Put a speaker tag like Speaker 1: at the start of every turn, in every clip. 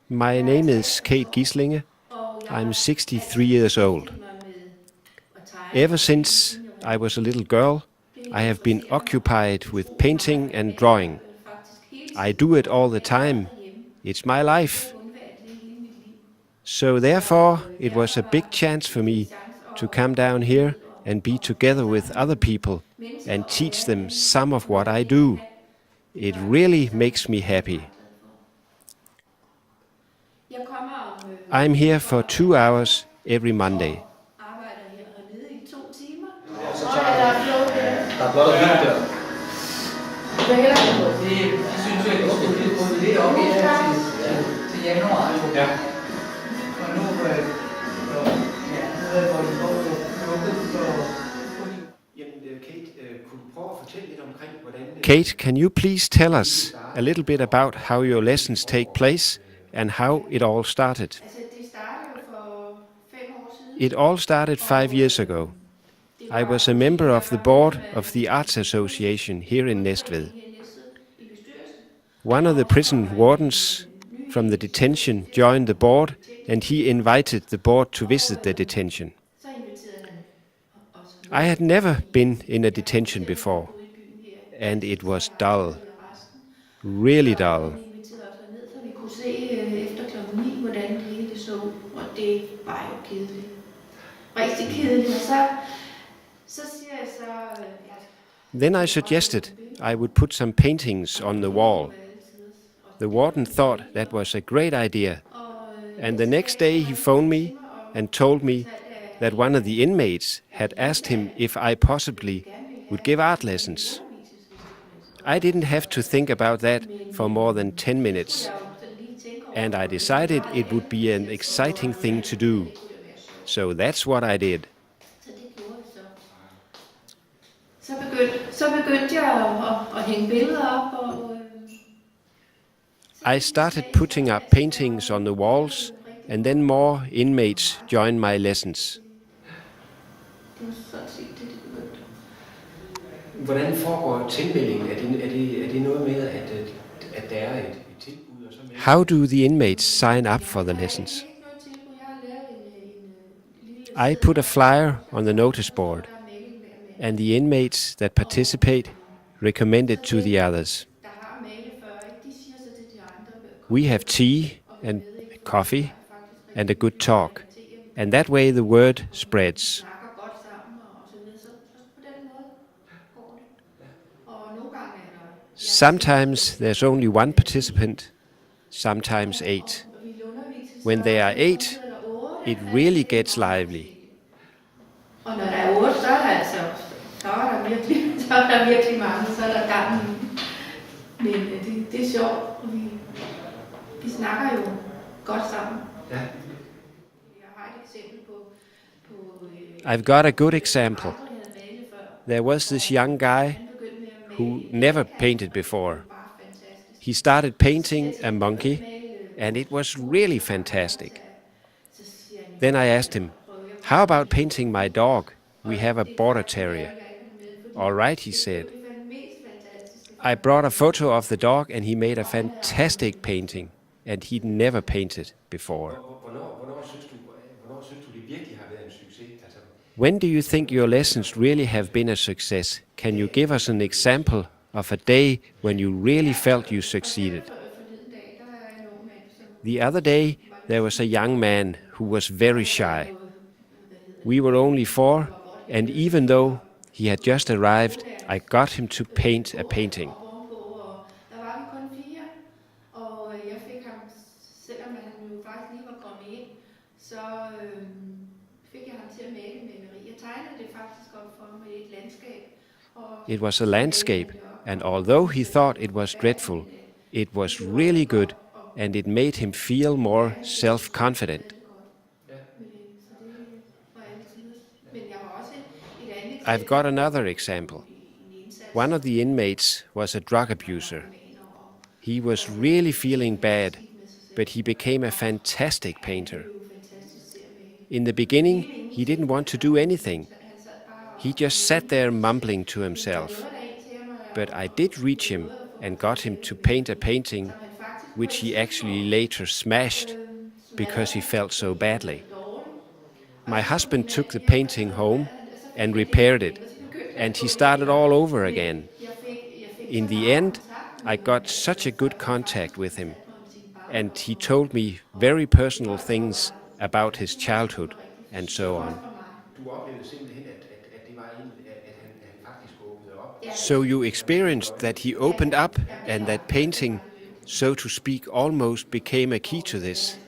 Speaker 1: My name is Kate Gislinge. I'm 63 years old. Ever since I was a little girl, I have been occupied with painting and drawing. I do it all the time. It's my life. So therefore, it was a big chance for me to come down here and be together with other people and teach them some of what I do. It really makes me happy. I'm here for 2 hours every Monday. Kate, can you please tell us a little bit about how your lessons take place and how it all started? It all started 5 years ago. I was a member of the board of the Arts Association here in Næstved. One of the prison wardens from the detention joined the board, and he invited the board to visit the detention. I had never been in a detention before, and it was dull, really dull. Then I suggested I would put some paintings on the wall. The warden thought that was a great idea, and the next day he phoned me and told me that one of the inmates had asked him if I possibly would give art lessons. I didn't have to think about that for more than 10 minutes, and I decided it would be an exciting thing to do. So that's what I did. I started putting up paintings on the walls, and then more inmates joined my lessons.
Speaker 2: Hvordan foregår tilmeldingen? Er det noget med, at der er et tilbud?
Speaker 1: How do the inmates sign up for the lessons? I put a flyer on the notice board, and the inmates that participate recommend it to the others. We have tea and coffee and a good talk, and that way the word spreads. Sometimes there's only one participant, sometimes 8. When there are 8, it really gets lively.
Speaker 3: Og når der er 8, så er der virkelig mange, så er der gang i. Men det er sjovt, og vi snakker jo godt sammen. Ja. Jeg har et eksempel på
Speaker 1: I've got a good example. There was this young guy who never painted before. He started painting a monkey, and it was really fantastic. Then I asked him, "How about painting my dog? We have a border terrier." "All right," he said. I brought a photo of the dog, and he made a fantastic painting, and he'd never painted before. When do you think your lessons really have been a success? Can you give us an example of a day when you really felt you succeeded? The other day, there was a young man who was very shy. We were only 4, and even though he had just arrived, I got him to paint a painting. It was a landscape, and although he thought it was dreadful, It was really good, and it made him feel more self-confident.
Speaker 3: Så det var alle tiders. Men jeg har også et andet
Speaker 1: I've
Speaker 3: eksempel
Speaker 1: got another example.
Speaker 3: en indsats.
Speaker 1: One of the inmates was a drug abuser. He was really feeling bad, but he became a fantastic painter. In the beginning, he didn't want to do anything. He just sat there mumbling to himself. But I did reach him and got him to paint a painting which he actually later smashed because he felt so badly. My husband took the painting home and repaired it, and he started all over again. In the end, I got such a good contact with him, and he told me very personal things about his childhood and so on.
Speaker 2: Du oplevede simpelthen, at det var at han faktisk åbnede op.
Speaker 1: So you experienced that he opened up and that painting, so to speak, almost became a key to this.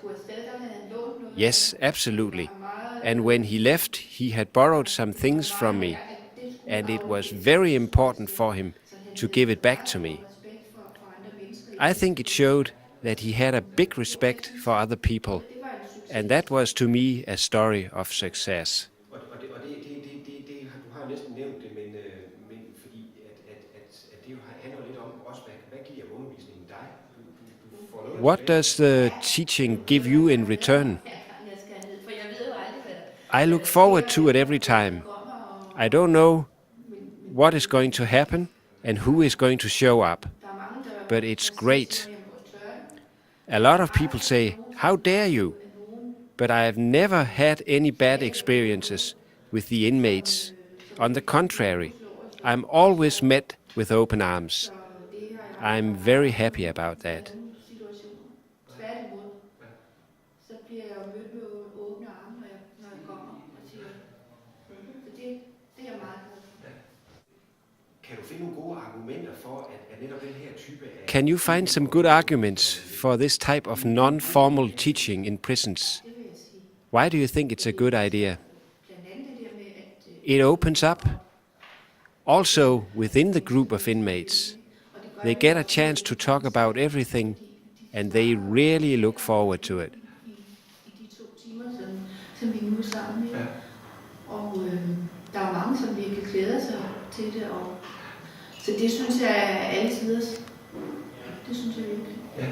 Speaker 1: Yes, absolutely. And when he left, he had borrowed some things from me, and it was very important for him to give it back to me. I think it showed that he had a big respect for other people, and that was to me a story of success.
Speaker 2: Og du har næsten nævnt det, men fordi at det jo handler lidt om også, hvad giver undervisningen dig? Du får noget
Speaker 1: What does the teaching give you in return? I look forward to it every time. I don't know what is going to happen and who is going to show up, but it's great. A lot of people say, "How dare you?" But I have never had any bad experiences with the inmates. On the contrary, I'm always met with open arms. I'm very happy about that.
Speaker 3: Tværtimod, så bliver jeg mødt med åbne arme, når jeg kommer og siger, så det er jeg meget glad for.
Speaker 2: Kan du finde nogle gode argumenter for, at netop den her type af...
Speaker 1: Can you find some good arguments for this type of non-formal teaching in prisons?
Speaker 3: Det vil jeg sige.
Speaker 1: Why do you think it's a good idea?
Speaker 3: Blandt andet det der med, at
Speaker 1: It opens up. Also, within the group of inmates, they get a chance to talk about everything, and they really look forward to it.
Speaker 3: i de 2 timer, som vi nu er sammen her. Og der er mange, som virkelig glæder sig til det. Og, så det synes jeg er alle tiders. Det synes jeg virkelig.
Speaker 2: Ja.